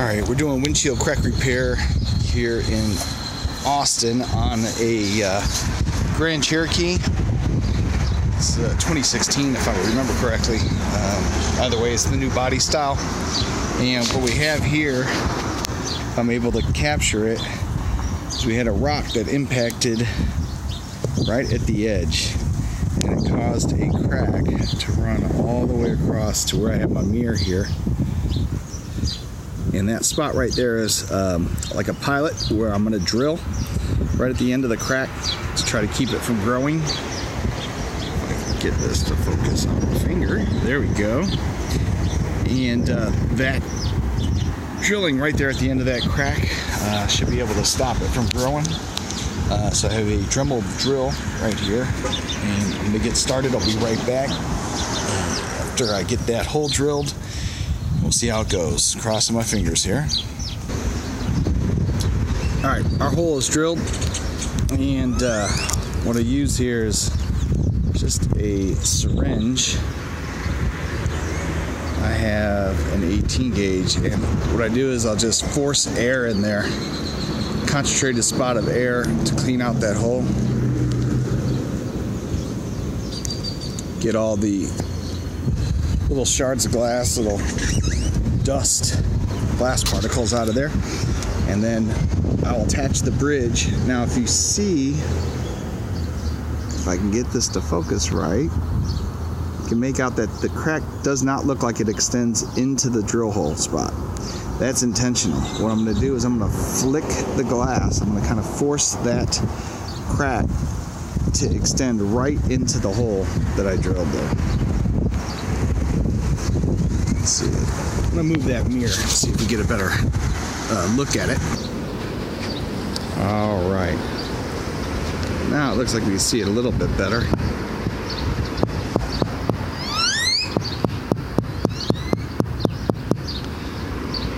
Alright, we're doing windshield crack repair here in Austin on a Grand Cherokee. It's 2016 if I remember correctly. Either way, it's the new body style. And what we have here, I'm able to capture it, is we had a rock that impacted right at the edge. And it caused a crack to run all the way across to where I have my mirror here. And that spot right there is like a pilot where I'm going to drill right at the end of the crack to try to keep it from growing. Get this to focus on my finger. There we go. And that drilling right there at the end of that crack should be able to stop it from growing. So I have a Dremel drill right here, and I'm going to get started. I'll be right back after I get that hole drilled. We'll see how it goes. Crossing my fingers here. Alright, our hole is drilled, and what I use here is just a syringe. I have an 18 gauge, and what I do is I'll just force air in there, concentrated spot of air to clean out that hole. Get all the little shards of glass, little dust, glass particles out of there, and then I'll attach the bridge. Now if you see, if I can get this to focus right, you can make out that the crack does not look like it extends into the drill hole spot. That's intentional. What I'm going to do is I'm going to flick the glass. I'm going to kind of force that crack to extend right into the hole that I drilled there. Let's see. I'm going to move that mirror, see if we get a better look at it. All right. Now it looks like we can see it a little bit better.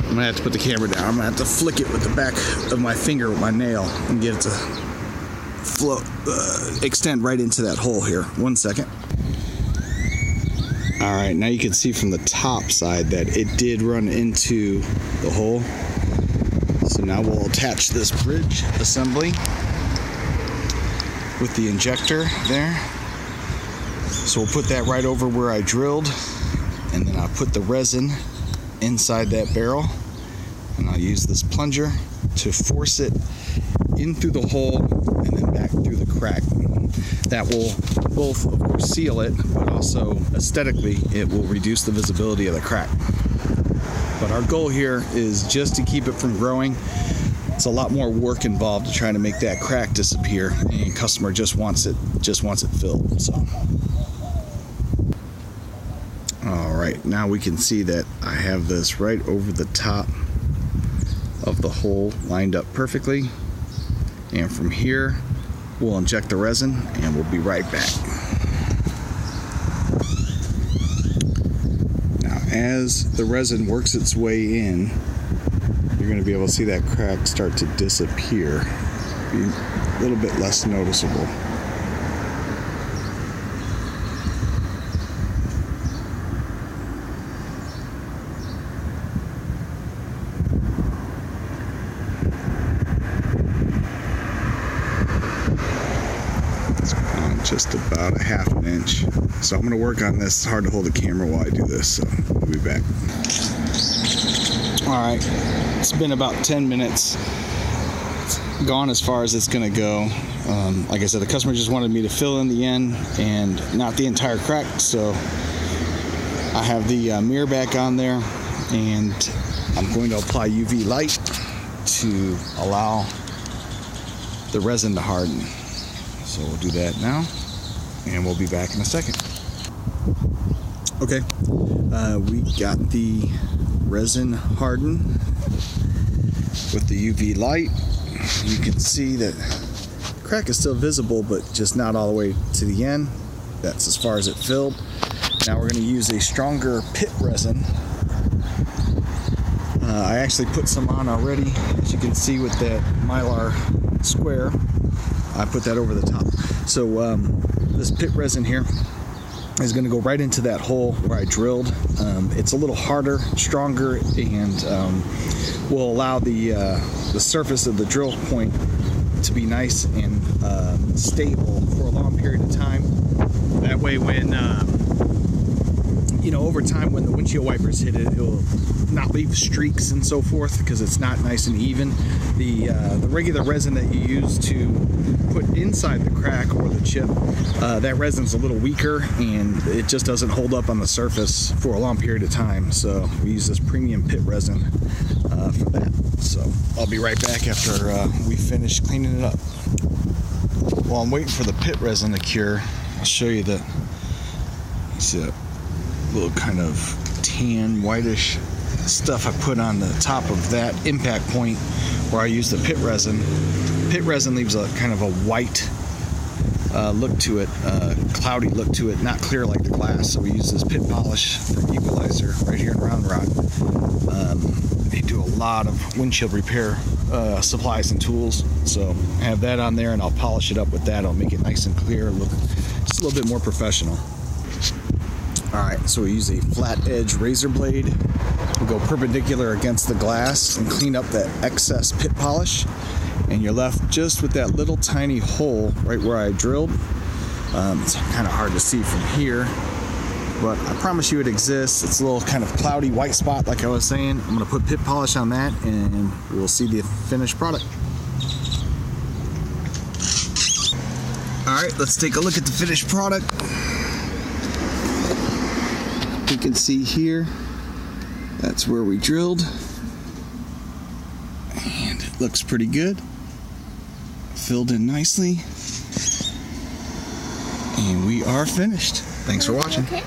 I'm going to have to put the camera down. I'm going to have to flick it with the back of my finger with my nail and get it to flow, extend right into that hole here. 1 second. All right, now you can see from the top side that it did run into the hole. So now we'll attach this bridge assembly with the injector there. So we'll put that right over where I drilled, and then I'll put the resin inside that barrel, and I'll use this plunger to force it in through the hole and then back through the crack. That will both, of course, seal it, but also aesthetically it will reduce the visibility of the crack. But our goal here is just to keep it from growing. It's a lot more work involved to try to make that crack disappear, and customer just wants it filled. So all right, now we can see that I have this right over the top of the hole lined up perfectly, and from here we'll inject the resin and we'll be right back. Now as the resin works its way in, you're going to be able to see that crack start to disappear, be a little bit less noticeable. Just about a ½ inch. So I'm going to work on this. It's hard to hold the camera while I do this, so I'll be back. Alright, it's been about 10 minutes. It's gone as far as it's going to go. Like I said, the customer just wanted me to fill in the end and not the entire crack, so I have the mirror back on there, and I'm going to apply UV light to allow the resin to harden. So we'll do that now, and we'll be back in a second. Okay, we got the resin hardened with the UV light. You can see that the crack is still visible, but just not all the way to the end. That's as far as it filled. Now we're going to use a stronger pit resin. I actually put some on already, as you can see with that Mylar square. I put that over the top. So this pit resin here is going to go right into that hole where I drilled. It's a little harder, stronger, and will allow the surface of the drill point to be nice and stable for a long period of time. That way when over time when the windshield wipers hit it, it will not leave streaks and so forth because it's not nice and even. The regular resin that you use to put inside the crack or the chip, that resin's a little weaker and it just doesn't hold up on the surface for a long period of time. So we use this premium pit resin for that. So I'll be right back after we finish cleaning it up. While I'm waiting for the pit resin to cure, I'll show you the little kind of tan whitish stuff I put on the top of that impact point where I use the pit resin. Pit resin leaves a kind of a white look to it, cloudy look to it, not clear like the glass. So we use this pit polish from Equalizer right here in Round Rock. They do a lot of windshield repair supplies and tools, so I have that on there and I'll polish it up with that. I'll make it nice and clear, look just a little bit more professional. Alright, so we use a flat edge razor blade. We'll go perpendicular against the glass and clean up that excess pit polish. And you're left just with that little tiny hole right where I drilled. It's kind of hard to see from here, but I promise you it exists. It's a little kind of cloudy white spot like I was saying. I'm going to put pit polish on that and we'll see the finished product. Alright, let's take a look at the finished product. You can see here, that's where we drilled. And it looks pretty good. Filled in nicely. And we are finished. Thanks for watching. Okay.